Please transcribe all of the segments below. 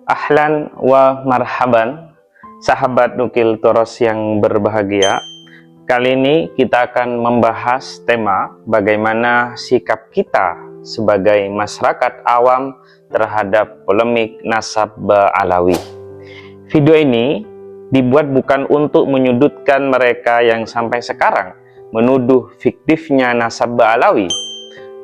Ahlan wa marhaban, sahabat Nukil Toros yang berbahagia. Kali ini kita akan membahas tema bagaimana sikap kita sebagai masyarakat awam terhadap polemik nasab Alawi. Video ini dibuat bukan untuk menyudutkan mereka yang sampai sekarang menuduh fiktifnya nasab Alawi,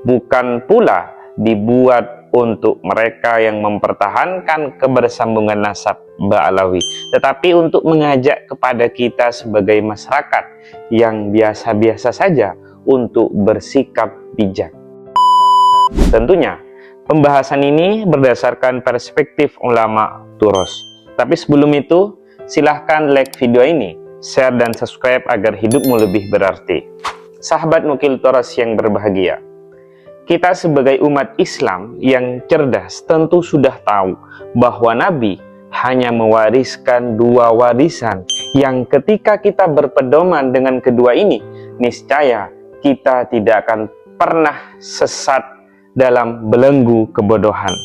bukan pula dibuat untuk mereka yang mempertahankan kebersambungan nasab Alawi, tetapi untuk mengajak kepada kita sebagai masyarakat yang biasa-biasa saja untuk bersikap bijak. Tentunya, pembahasan ini berdasarkan perspektif ulama Toros. Tapi sebelum itu, silahkan like video ini, share dan subscribe agar hidupmu lebih berarti. Sahabat Nukil Toros yang berbahagia, kita sebagai umat Islam yang cerdas tentu sudah tahu bahwa Nabi hanya mewariskan dua warisan yang ketika kita berpedoman dengan kedua ini, niscaya kita tidak akan pernah sesat dalam belenggu kebodohan.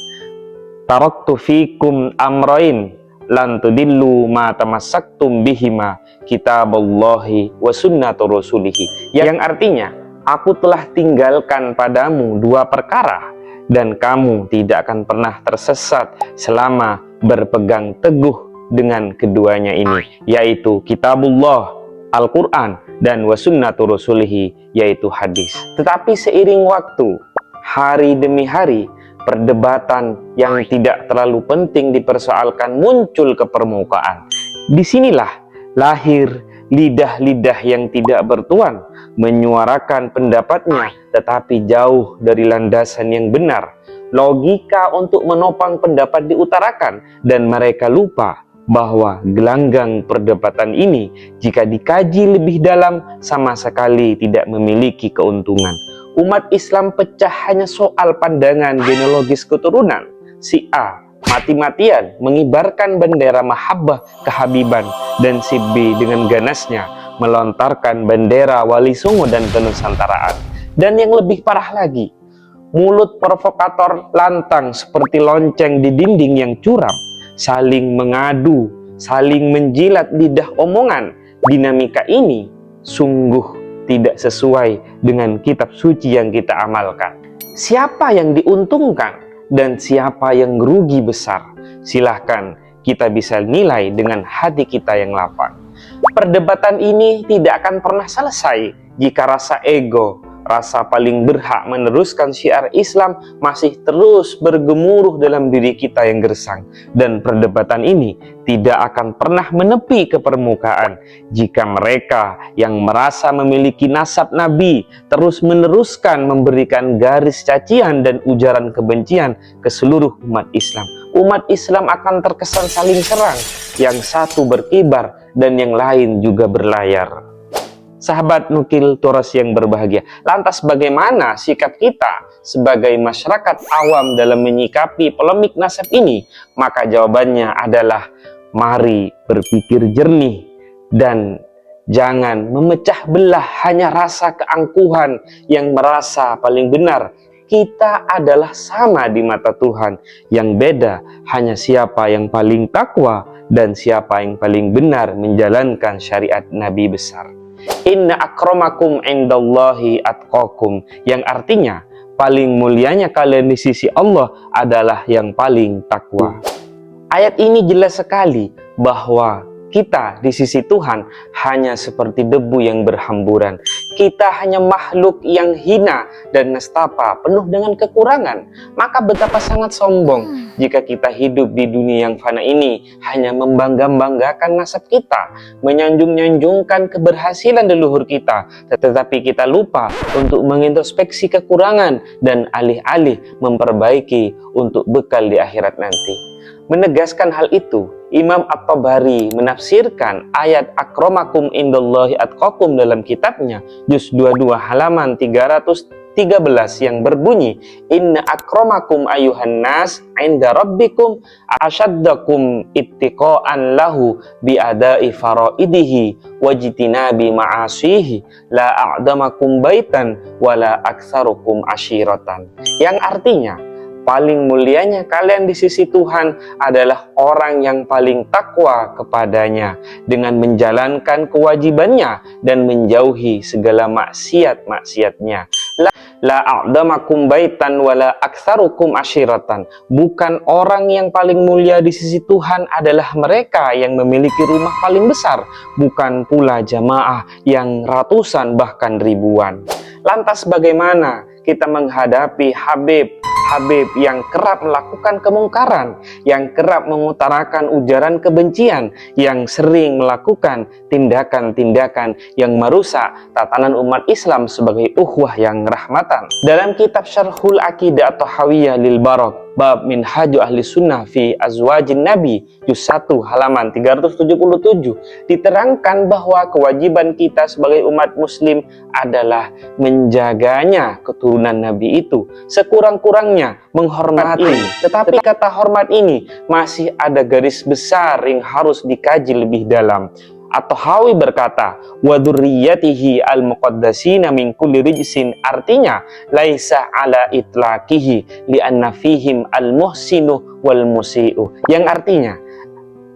Taraktu fikum amrain lan tudillu ma tamassaktum bihima kitaballahi wa sunnatu rasulihi, yang artinya aku telah tinggalkan padamu dua perkara dan kamu tidak akan pernah tersesat selama berpegang teguh dengan keduanya ini, yaitu kitabullah Al-Quran dan wasunnatu rasulihi, yaitu hadis. Tetapi seiring waktu, hari demi hari, perdebatan yang tidak terlalu penting dipersoalkan muncul ke permukaan. Disinilah lahir lidah-lidah yang tidak bertuan menyuarakan pendapatnya tetapi jauh dari landasan yang benar. Logika untuk menopang pendapat diutarakan dan mereka lupa bahwa gelanggang perdebatan ini jika dikaji lebih dalam sama sekali tidak memiliki keuntungan. Umat Islam pecah hanya soal pandangan genealogis keturunan. Si A mati-matian mengibarkan bendera mahabbah kehabiban dan si B dengan ganasnya melontarkan bendera Wali Songo dan kenusantaraan. Dan yang lebih parah lagi, mulut provokator lantang seperti lonceng di dinding yang curam, saling mengadu, saling menjilat lidah omongan. Dinamika ini sungguh tidak sesuai dengan kitab suci yang kita amalkan. Siapa yang diuntungkan dan siapa yang rugi besar? Silahkan kita bisa nilai dengan hati kita yang lapang. Perdebatan ini tidak akan pernah selesai jika rasa ego, rasa paling berhak meneruskan syiar Islam masih terus bergemuruh dalam diri kita yang gersang. Dan perdebatan ini tidak akan pernah menepi ke permukaan jika mereka yang merasa memiliki nasab Nabi terus meneruskan memberikan garis cacian dan ujaran kebencian ke seluruh umat Islam. Umat Islam akan terkesan saling serang, yang satu berkibar dan yang lain juga berlayar. Sahabat Nukil Toros yang berbahagia, lantas bagaimana sikap kita sebagai masyarakat awam dalam menyikapi polemik nasab ini? Maka jawabannya adalah mari berpikir jernih dan jangan memecah belah hanya rasa keangkuhan yang merasa paling benar. Kita adalah sama di mata Tuhan, yang beda hanya siapa yang paling takwa dan siapa yang paling benar menjalankan syariat Nabi besar. Inna akramakum indallahi atqakum, yang artinya paling mulianya kalian di sisi Allah adalah yang paling takwa. Ayat ini jelas sekali bahwa kita di sisi Tuhan hanya seperti debu yang berhamburan. Kita hanya makhluk yang hina dan nestapa, penuh dengan kekurangan. Maka betapa sangat sombong jika kita hidup di dunia yang fana ini hanya membangga-banggakan nasab kita, menyanjung-nyanjungkan keberhasilan leluhur kita, tetapi kita lupa untuk mengintrospeksi kekurangan dan alih-alih memperbaiki untuk bekal di akhirat nanti. Menegaskan hal itu, Imam At-Tabari menafsirkan ayat akramakum indallahi atqakum dalam kitabnya juz 22 halaman 313 yang berbunyi, inna akramakum ayuhan nas inda rabbikum asyaddakum ittiqaan lahu biadai faraidihi wajtinabi ma'asihi la a'damakum baitan wala aktsarukum ashiratan, yang artinya paling mulianya kalian di sisi Tuhan adalah orang yang paling takwa kepadanya dengan menjalankan kewajibannya dan menjauhi segala maksiat-maksiatnya. La a'damakum baitan wala aktsarukum asyiratan. Bukan orang yang paling mulia di sisi Tuhan adalah mereka yang memiliki rumah paling besar, bukan pula jamaah yang ratusan bahkan ribuan. Lantas bagaimana kita menghadapi Habib yang kerap melakukan kemungkaran, yang kerap mengutarakan ujaran kebencian, yang sering melakukan tindakan-tindakan yang merusak tatanan umat Islam sebagai ukhuwah yang rahmatan? Dalam kitab Syarhul Aqidah atau Hawiyah lil Barak, bab Minhaju Ahli Sunnah fi Azwajin Nabi, juz 1 halaman 377, diterangkan bahwa kewajiban kita sebagai umat muslim adalah menjaganya keturunan Nabi itu, sekurang-kurangnya menghormati. Tetapi kata hormat ini masih ada garis besar yang harus dikaji lebih dalam. At-Tahawi berkata, wa dzurriyyatihi al-muqaddasina min kulli rijsin, artinya laisa ala itlaqihi li'anna fihim al-muhsinu wal musii'u, yang artinya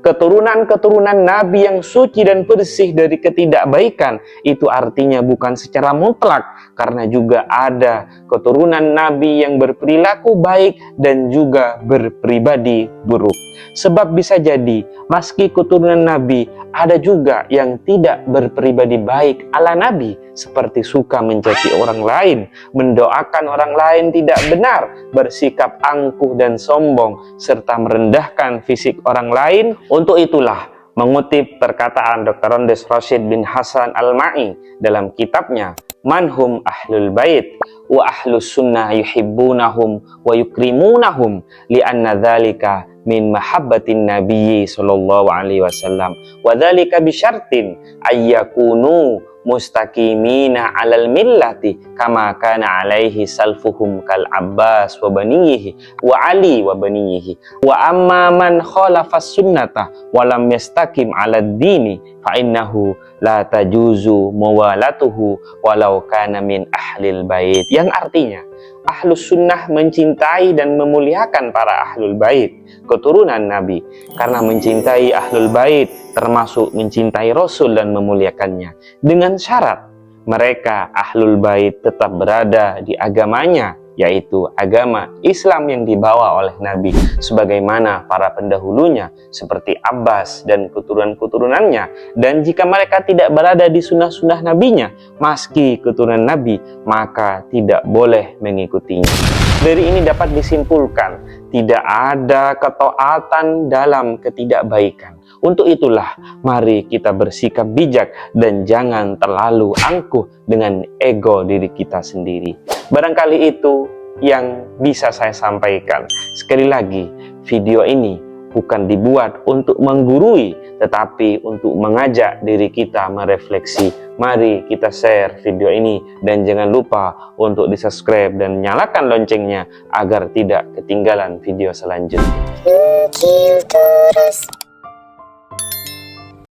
keturunan-keturunan Nabi yang suci dan bersih dari ketidakbaikan, itu artinya bukan secara mutlak, karena juga ada keturunan Nabi yang berperilaku baik dan juga berpribadi buruk. Sebab bisa jadi, meski keturunan Nabi, ada juga yang tidak berpribadi baik ala Nabi, seperti suka mencaci orang lain, mendoakan orang lain tidak benar, bersikap angkuh dan sombong, serta merendahkan fisik orang lain. Untuk itulah, mengutip perkataan Dr. Rondes Rashid bin Hasan Al-Ma'i dalam kitabnya Manhum Ahlul Bait, wa Ahlus Sunnah yuhibbunahum wa yukrimunahum li'anna dzalika min mahabbatin Nabi sallallahu alaihi wasallam, wa dzalika bi syartin ayyakunu mustaqimina alal millati kama kana alaihi salfuhum kal Abbas wa baniyihi wa Ali wa baniyihi, wa amma man khalafas sunnata wa lam yastaqim ala dini fa innahu la tajuzu mawalatuhu walau kana min ahlil bait, yang artinya Ahlus Sunnah mencintai dan memuliakan para Ahlul Bait, keturunan Nabi, karena mencintai Ahlul Bait termasuk mencintai Rasul dan memuliakannya, dengan syarat mereka Ahlul Bait tetap berada di agamanya, yaitu agama Islam yang dibawa oleh Nabi, sebagaimana para pendahulunya seperti Abbas dan keturunan-keturunannya. Dan jika mereka tidak berada di sunnah-sunnah nabinya, meski keturunan Nabi, maka tidak boleh mengikutinya. Dari ini dapat disimpulkan, tidak ada ketaatan dalam ketidakbaikan. Untuk itulah, mari kita bersikap bijak dan jangan terlalu angkuh dengan ego diri kita sendiri. Barangkali itu yang bisa saya sampaikan. Sekali lagi, video ini bukan dibuat untuk menggurui, tetapi untuk mengajak diri kita merefleksi. Mari kita share video ini dan jangan lupa untuk di-subscribe dan nyalakan loncengnya agar tidak ketinggalan video selanjutnya.